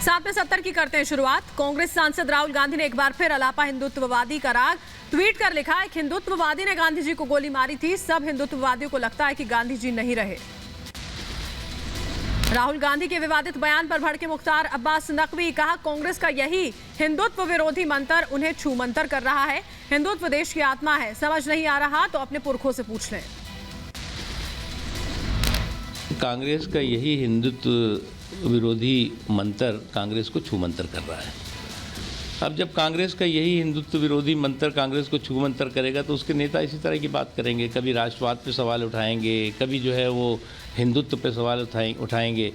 7 में 70 की करते हैं शुरुआत। कांग्रेस सांसद राहुल गांधी ने एक बार फिर अलापा हिंदुत्ववादी का राग ट्वीट कर लिखा, एक हिंदुत्ववादी ने गांधी जी को गोली मारी थी, सब हिंदुत्ववादियों को लगता है कि गांधी जी नहीं रहे। राहुल गांधी के विवादित बयान पर भड़के मुख्तार अब्बास नकवी, कहा कांग्रेस का यही हिंदुत्व विरोधी मंत्र उन्हें छूमंतर कर रहा है। हिंदुत्व देश की आत्मा है, समझ नहीं आ रहा तो अपने पुरखों से पूछ लें। कांग्रेस का यही हिंदुत्व विरोधी मंत्र कांग्रेस को छूमंतर कर रहा है। अब जब कांग्रेस का यही हिंदुत्व विरोधी मंत्र कांग्रेस को छूमंतर करेगा तो उसके नेता इसी तरह की बात करेंगे, कभी राष्ट्रवाद पे सवाल उठाएंगे, कभी जो है वो हिंदुत्व पे सवाल उठाएंगे।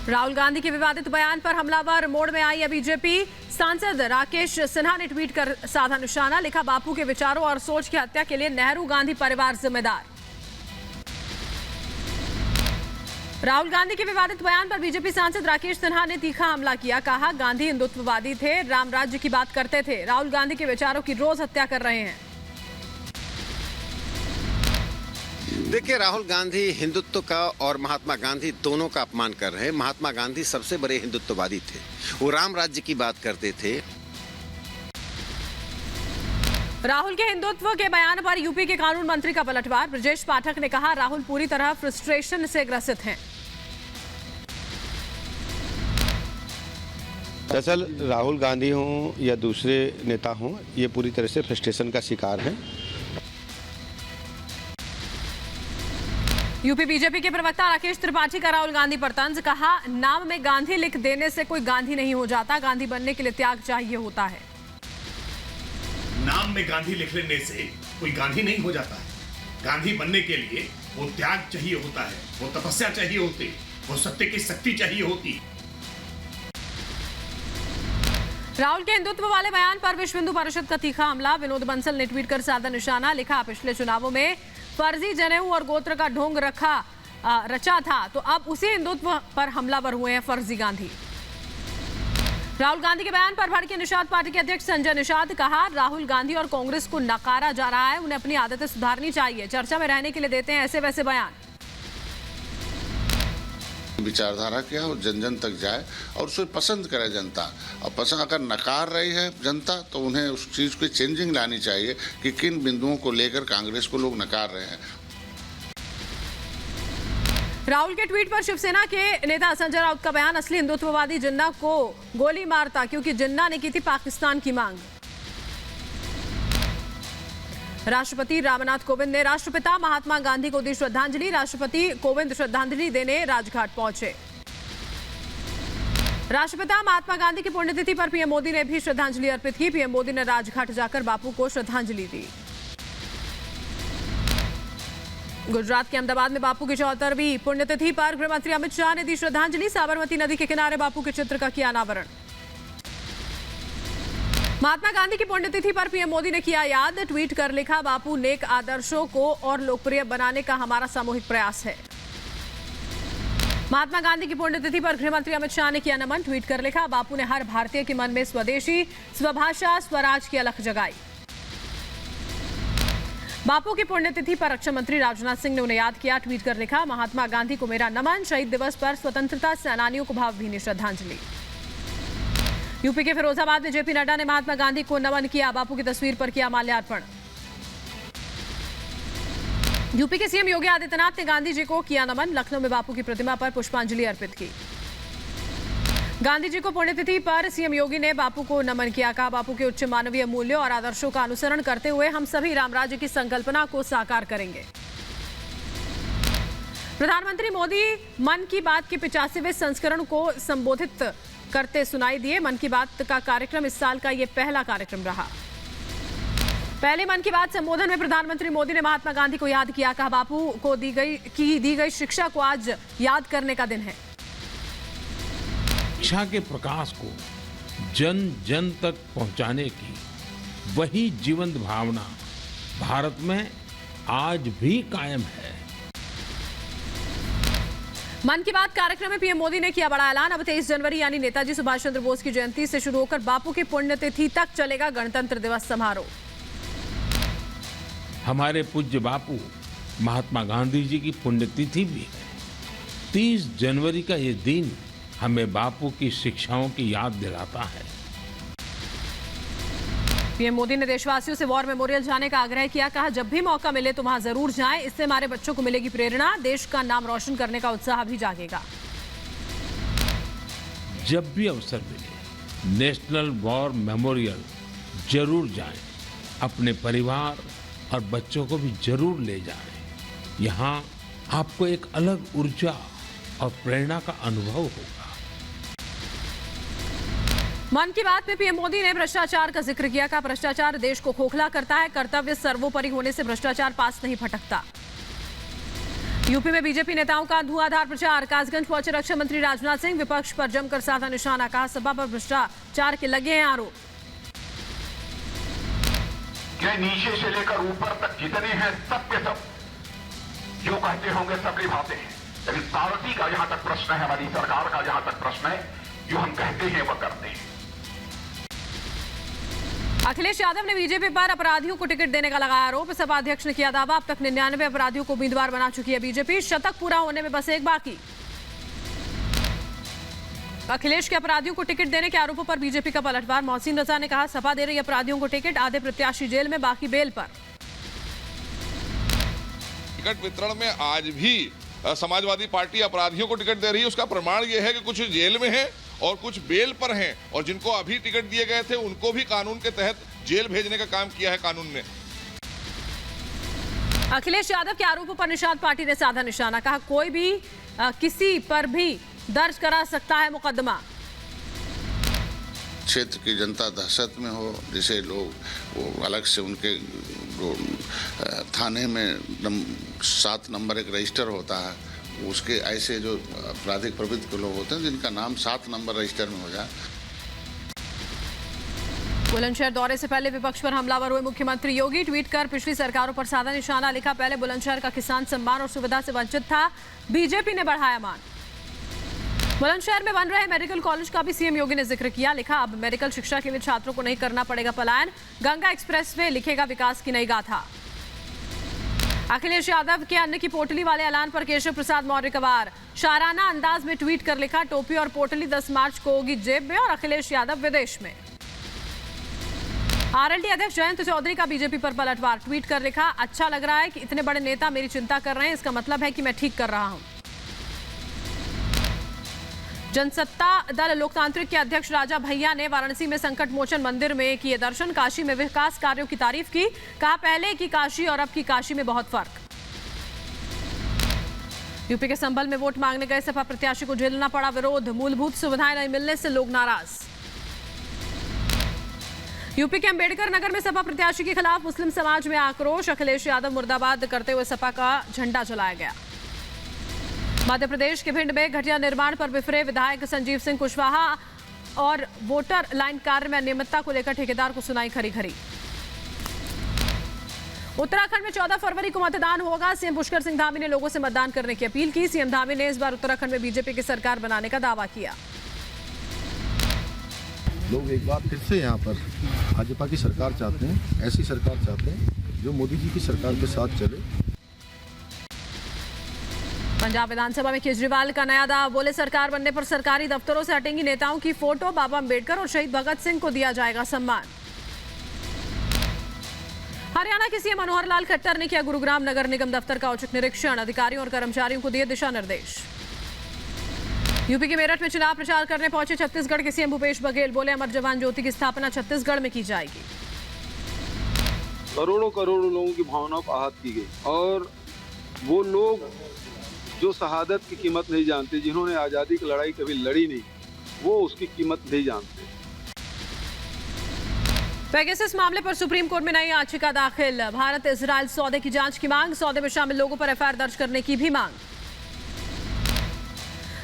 राहुल गांधी के विवादित बयान पर हमलावर मोड में आई है बीजेपी। सांसद राकेश सिन्हा ने ट्वीट कर साधा निशाना, लिखा बापू के विचारों और सोच की हत्या के लिए नेहरू गांधी परिवार जिम्मेदार। राहुल गांधी के विवादित बयान पर बीजेपी सांसद राकेश सिन्हा ने तीखा हमला किया, कहा गांधी हिंदुत्ववादी थे, राम राज्य की बात करते थे, राहुल गांधी के विचारों की रोज हत्या कर रहे हैं। देखिए, राहुल गांधी हिंदुत्व का और महात्मा गांधी दोनों का अपमान कर रहे हैं। महात्मा गांधी सबसे बड़े हिंदुत्ववादी थे, वो राम राज्य की बात करते थे। राहुल के हिंदुत्व के बयान पर यूपी के कानून मंत्री का पलटवार। ब्रजेश पाठक ने कहा राहुल पूरी तरह फ्रस्ट्रेशन से ग्रसित हैं। दरअसल राहुल गांधी हों या दूसरे नेता हों, ये पूरी तरह से फ्रस्ट्रेशन का शिकार हैं। यूपी बीजेपी के प्रवक्ता राकेश त्रिपाठी का राहुल गांधी पर तंज, कहा नाम में गांधी लिख देने से कोई गांधी नहीं हो जाता, गांधी बनने के लिए त्याग चाहिए होता है। नाम में गांधी लिख लेने से कोई गांधी नहीं हो जाता है, गांधी बनने के लिए वो त्याग चाहिए होता है, वो तपस्या चाहिए होती, वो सत्य की शक्ति चाहिए होती। राहुल के हिंदुत्व वाले बयान पर विश्व हिंदू परिषद का तीखा हमला। विनोद बंसल ने ट्वीट कर साधा निशाना, लिखा पिछले चुनावों में फर्जी जनेऊ और गोत्र का ढोंग रचा था, तो अब उसी हिंदुत्व पर हमलावर हुए हैं फर्जी गांधी। राहुल गांधी के बयान पर भड़के निषाद पार्टी के अध्यक्ष संजय निषाद, कहा राहुल गांधी और कांग्रेस को नकारा जा रहा है, उन्हें अपनी आदतें सुधारनी चाहिए, चर्चा में रहने के लिए देते हैं ऐसे वैसे बयान। विचारधारा क्या हो, जन जन तक जाए और उसे पसंद करे जनता। और पसंद अगर नकार रही है जनता तो उन्हें उस चीज़ की चेंजिंग लानी चाहिए कि किन बिंदुओं को लेकर कांग्रेस को लोग नकार रहे हैं। राहुल के ट्वीट पर शिवसेना के नेता संजय राउत का बयान, असली हिंदुत्ववादी जिन्ना को गोली मारता क्योंकि जिन्ना ने की थी पाकिस्तान की मांग। राष्ट्रपति रामनाथ कोविंद ने राष्ट्रपिता महात्मा गांधी को दी श्रद्धांजलि। राष्ट्रपति कोविंद श्रद्धांजलि देने राजघाट पहुंचे। राष्ट्रपिता महात्मा गांधी की पुण्यतिथि पर पीएम मोदी ने भी श्रद्धांजलि अर्पित की। पीएम मोदी ने राजघाट जाकर बापू को श्रद्धांजलि दी। गुजरात के अहमदाबाद में बापू की 74वीं पुण्यतिथि पर गृहमंत्री अमित शाह ने दी श्रद्धांजलि। साबरमती नदी के किनारे बापू के चित्र का किया अनावरण। महात्मा गांधी की पुण्यतिथि पर पीएम मोदी ने किया याद, ट्वीट कर लिखा बापू नेक आदर्शों को और लोकप्रिय बनाने का हमारा सामूहिक प्रयास है। महात्मा गांधी की पुण्यतिथि पर गृहमंत्री अमित शाह ने किया नमन, ट्वीट कर लिखा बापू ने हर भारतीय के मन में स्वदेशी, स्वभाषा, स्वराज की अलख जगाई। बापू की पुण्यतिथि पर रक्षा मंत्री राजनाथ सिंह ने उन्हें याद किया, ट्वीट कर लिखा महात्मा गांधी को मेरा नमन, शहीद दिवस पर स्वतंत्रता सेनानियों को भावभीनी श्रद्धांजलि। यूपी के फिरोजाबाद में जेपी नड्डा ने महात्मा गांधी को नमन किया, बापू की तस्वीर पर किया माल्यार्पण। यूपी के सीएम योगी आदित्यनाथ ने गांधी जी को किया नमन, लखनऊ में बापू की प्रतिमा पर पुष्पांजलि अर्पित की। गांधी जी को पुण्यतिथि पर सीएम योगी ने बापू को नमन किया, कहा बापू के उच्च मानवीय मूल्यों और आदर्शों का अनुसरण करते हुए हम सभी राम राज्य की संकल्पना को साकार करेंगे। प्रधानमंत्री मोदी मन की बात के 85वें संस्करण को संबोधित करते सुनाई दिए। मन की बात का कार्यक्रम इस साल का ये पहला कार्यक्रम रहा। पहले मन की बात संबोधन में प्रधानमंत्री मोदी ने महात्मा गांधी को याद किया, कहा बापू को दी गई शिक्षा को आज याद करने का दिन है। शिक्षा के प्रकाश को जन जन तक पहुंचाने की वही जीवंत भावना भारत में आज भी कायम है। मन की बात कार्यक्रम में पीएम मोदी ने किया बड़ा ऐलान, अब 23 जनवरी यानी नेताजी सुभाष चंद्र बोस की जयंती से शुरू होकर बापू की पुण्यतिथि तक चलेगा गणतंत्र दिवस समारोह। हमारे पूज्य बापू महात्मा गांधी जी की पुण्यतिथि भी है। 30 जनवरी का ये दिन हमें बापू की शिक्षाओं की याद दिलाता है। पीएम मोदी ने देशवासियों से वॉर मेमोरियल जाने का आग्रह किया। कहा, जब भी मौका मिले तो वहां जरूर जाएं। इससे हमारे बच्चों को मिलेगी प्रेरणा, देश का नाम रोशन करने का उत्साह भी जागेगा। जब भी अवसर मिले नेशनल वॉर मेमोरियल जरूर जाएं। अपने परिवार और बच्चों को भी जरूर ले जाएं। यहाँ आपको एक अलग ऊर्जा और प्रेरणा का अनुभव होगा। मन की बात में पीएम मोदी ने भ्रष्टाचार का जिक्र किया। कहा, भ्रष्टाचार देश को खोखला करता है। कर्तव्य सर्वोपरि होने से भ्रष्टाचार पास नहीं फटकता। यूपी में बीजेपी नेताओं का धुआंधार प्रचार। कासगंज पहुंचे रक्षा मंत्री राजनाथ सिंह, विपक्ष पर जमकर साधा निशाना। कहा, सपा पर भ्रष्टाचार के लगे हैं आरोप। क्या नीचे से लेकर ऊपर तक जितने हैं सब के सब जो कहते होंगे सब निभाते हैं, लेकिन पार्टी का जहां तक प्रश्न है, हमारी सरकार का जहां तक प्रश्न है, जो हम कहते हैं वह करते हैं। अखिलेश यादव ने बीजेपी पर अपराधियों को टिकट देने का लगाया आरोप। सपा अध्यक्ष ने किया दावा, अब तक 99 अपराधियों को उम्मीदवार बना चुकी है बीजेपी। शतक पूरा होने में बस एक बाकी। अखिलेश के अपराधियों को टिकट देने के आरोपों पर बीजेपी का पलटवार। मोहसिन रजा ने कहा, सपा दे रही अपराधियों को टिकट, आधे प्रत्याशी जेल में, बाकी बेल पर। टिकट वितरण में आज भी समाजवादी पार्टी अपराधियों को टिकट दे रही है। उसका प्रमाण यह है कि कुछ जेल में हैं और कुछ बेल पर हैं, और जिनको अभी टिकट दिए गए थे उनको भी कानून के तहत जेल भेजने का काम किया है कानून ने। अखिलेश यादव के आरोपों पर निषाद पार्टी ने साधा निशाना। कहा, कोई भी किसी पर भी दर्ज करा सकता है मुकदमा। क्षेत्र की जनता दहशत में हो, जिसे लोग वो अलग से उनके थाने में 7 नंबर एक रजिस्टर होता है, उसके ऐसे जो आपराधिक प्रवृत्ति के लोग होते हैं जिनका नाम 7 नंबर रजिस्टर में हो जाए। बुलंदशहर दौरे से पहले विपक्ष पर हमलावर हुए मुख्यमंत्री योगी। ट्वीट कर पिछली सरकारों पर साधा निशाना। लिखा, पहले बुलंदशहर का किसान सम्मान और सुविधा से वंचित था, बीजेपी ने बढ़ाया मान। बुलंदशहर में बन रहे मेडिकल कॉलेज का भी सीएम योगी ने जिक्र किया। लिखा, अब मेडिकल शिक्षा के लिए छात्रों को नहीं करना पड़ेगा पलायन। गंगा एक्सप्रेसवे लिखेगा विकास की नई गाथा। अखिलेश यादव के अन्न की पोटली वाले ऐलान पर केशव प्रसाद मौर्य का वार। शाराना अंदाज में ट्वीट कर लिखा, टोपी और पोटली 10 मार्च को होगी जेब में और अखिलेश यादव विदेश में। आरएलडी अध्यक्ष जयंत चौधरी का बीजेपी पर पलटवार। ट्वीट कर लिखा, अच्छा लग रहा है कि इतने बड़े नेता मेरी चिंता कर रहे हैं, इसका मतलब है कि मैं ठीक कर रहा हूं। जनसत्ता दल लोकतांत्रिक के अध्यक्ष राजा भैया ने वाराणसी में संकट मोचन मंदिर में किए दर्शन। काशी में विकास कार्यों की तारीफ की। कहा, पहले की काशी और अब की काशी में बहुत फर्क। यूपी के संभल में वोट मांगने गए सपा प्रत्याशी को झेलना पड़ा विरोध। मूलभूत सुविधाएं नहीं मिलने से लोग नाराज। यूपी के अंबेडकर नगर में सपा प्रत्याशी के खिलाफ मुस्लिम समाज में आक्रोश। अखिलेश यादव मुर्दाबाद करते हुए सपा का झंडा जलाया गया। मध्य प्रदेश के भिंड में घटिया निर्माण पर बिफरे विधायक संजीव सिंह कुशवाहा और वोटर लाइन कार्य में अनियमितता को लेकर ठेकेदार को सुनाई खरी खरी। उत्तराखंड में 14 फरवरी को मतदान होगा। सीएम पुष्कर सिंह धामी ने लोगों से मतदान करने की अपील की। सीएम धामी ने इस बार उत्तराखंड में बीजेपी की सरकार बनाने का दावा किया। लोग एक बार फिर से यहाँ पर भाजपा की सरकार चाहते हैं, ऐसी सरकार चाहते हैं जो मोदी जी की सरकार के साथ चले। पंजाब विधानसभा में केजरीवाल का नया दावा। बोले, सरकार बनने पर सरकारी दफ्तरों से हटेंगी नेताओं की फोटो। बाबा अंबेडकर और शहीद भगत सिंह को दिया जाएगा सम्मान। हरियाणा के सीएम मनोहर लाल खट्टर ने किया गुरुग्राम नगर निगम दफ्तर का औचक निरीक्षण। अधिकारियों और कर्मचारियों को दिए दिशा निर्देश। यूपी के मेरठ में चुनाव प्रचार करने पहुंचे छत्तीसगढ़ के सीएम भूपेश बघेल। बोले, अमर जवान ज्योति की स्थापना छत्तीसगढ़ में की जाएगी। करोड़ों करोड़ों लोगों की भावनाओं को आहत की गई, और वो लोग जो शहादत की कीमत नहीं जानते, जिन्होंने आज़ादी की लड़ाई कभी लड़ी नहीं, वो उसकी कीमत नहीं जानते। पेगासस मामले पर सुप्रीम कोर्ट में नई याचिका दाखिल। भारत इजरायल सौदे की जांच की मांग। सौदे में शामिल लोगों पर एफआईआर दर्ज करने की भी मांग।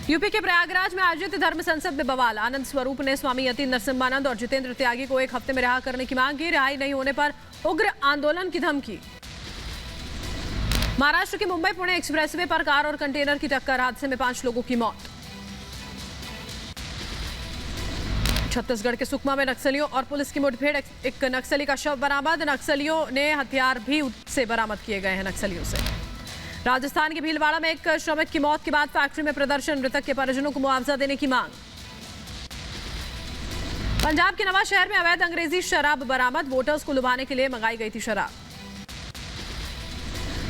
यूपी के प्रयागराज में आयोजित धर्म संसद में बवाल। आनंद स्वरूप ने स्वामी यति नरसिम्हानंद और जितेंद्र त्यागी को 1 हफ्ते में रिहा करने की मांग की। रिहाई नहीं होने पर उग्र आंदोलन की धमकी। महाराष्ट्र के मुंबई पुणे एक्सप्रेसवे पर कार और कंटेनर की टक्कर। हादसे में 5 लोगों की मौत। छत्तीसगढ़ के सुकमा में नक्सलियों और पुलिस की मुठभेड़। एक नक्सली का शव बरामद। नक्सलियों ने हथियार भी से बरामद किए गए हैं नक्सलियों से। राजस्थान के भीलवाड़ा में एक श्रमिक की मौत के बाद फैक्ट्री में प्रदर्शन, मृतक के परिजनों को मुआवजा देने की मांग। पंजाब के नवा शहर में अवैध अंग्रेजी शराब बरामद, वोटर्स को लुभाने के लिए मंगाई गई थी शराब।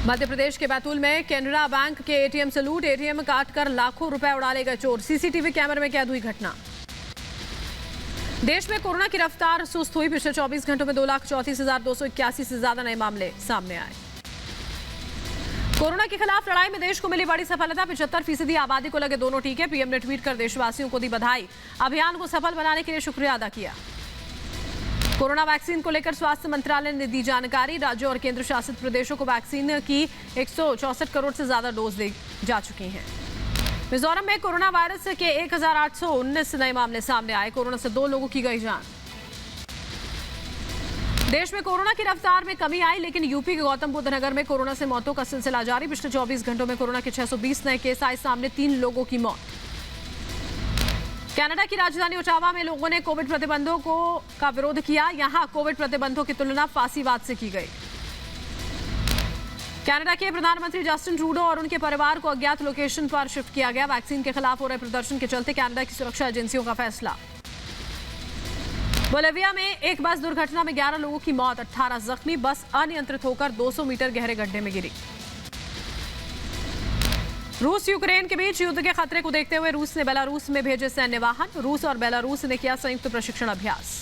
मध्य प्रदेश के बैतूल में कैनरा बैंक के एटीएम से लूट, एटीएम काटकर लाखों रुपए उड़ा ले गए चोर, सीसीटीवी कैमरे में कैद हुई घटना। देश में कोरोना की रफ्तार सुस्त हुई, पिछले 24 घंटों में 2,34,281 से ज्यादा नए मामले सामने आए। कोरोना के खिलाफ लड़ाई में देश को मिली बड़ी सफलता, 75% आबादी को लगे दोनों टीके, पीएम ने ट्वीट कर देशवासियों को दी बधाई, अभियान को सफल बनाने के लिए शुक्रिया अदा किया। कोरोना वैक्सीन को लेकर स्वास्थ्य मंत्रालय ने दी जानकारी, राज्यों और केंद्र शासित प्रदेशों को वैक्सीन की 164 करोड़ से ज्यादा डोज दी जा चुकी हैं। मिजोरम में कोरोना वायरस के 1,819 नए मामले सामने आए, कोरोना से 2 लोगों की गई जान। देश में कोरोना की रफ्तार में कमी आई, लेकिन यूपी के गौतम बुद्ध नगर में कोरोना से मौतों का सिलसिला जारी, पिछले 24 घंटों में कोरोना के 620 नए केस आए सामने, 3 लोगों की मौत। कनाडा की राजधानी ओटावा में लोगों ने कोविड प्रतिबंधों का विरोध किया, यहां कोविड प्रतिबंधों की तुलना फांसीवाद से की गई। कनाडा के प्रधानमंत्री जस्टिन ट्रूडो और उनके परिवार को अज्ञात लोकेशन पर शिफ्ट किया गया, वैक्सीन के खिलाफ हो रहे प्रदर्शन के चलते कनाडा की सुरक्षा एजेंसियों का फैसला। बोलिविया में एक बस दुर्घटना में 11 लोगों की मौत, 18 जख्मी, बस अनियंत्रित होकर 200 मीटर गहरे गड्ढे में गिरी। रूस यूक्रेन के बीच युद्ध के खतरे को देखते हुए रूस ने बेलारूस में भेजे सैन्य वाहन, रूस और बेलारूस ने किया संयुक्त प्रशिक्षण अभ्यास।